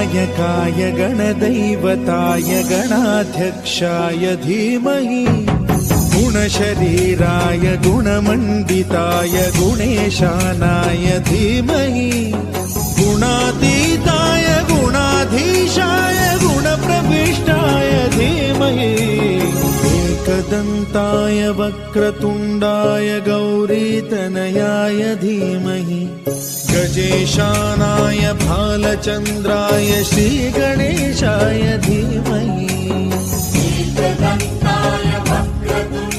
गणनायकाय गणदैवताय गणाध्यक्षाय धीमहि गुणशरीराय गुणमण्डिताय गुणेशानाय धीमहि गुणातीताय गुणाधीशाय गुणप्रविष्टाय धीमहि एकदन्ताय वक्रतुण्डाय गौरीतनयाय धीमहि गजेशानाय भालचन्द्राय श्रीगणेशाय धीमहि एकदन्ताय वक्रतुण्डाय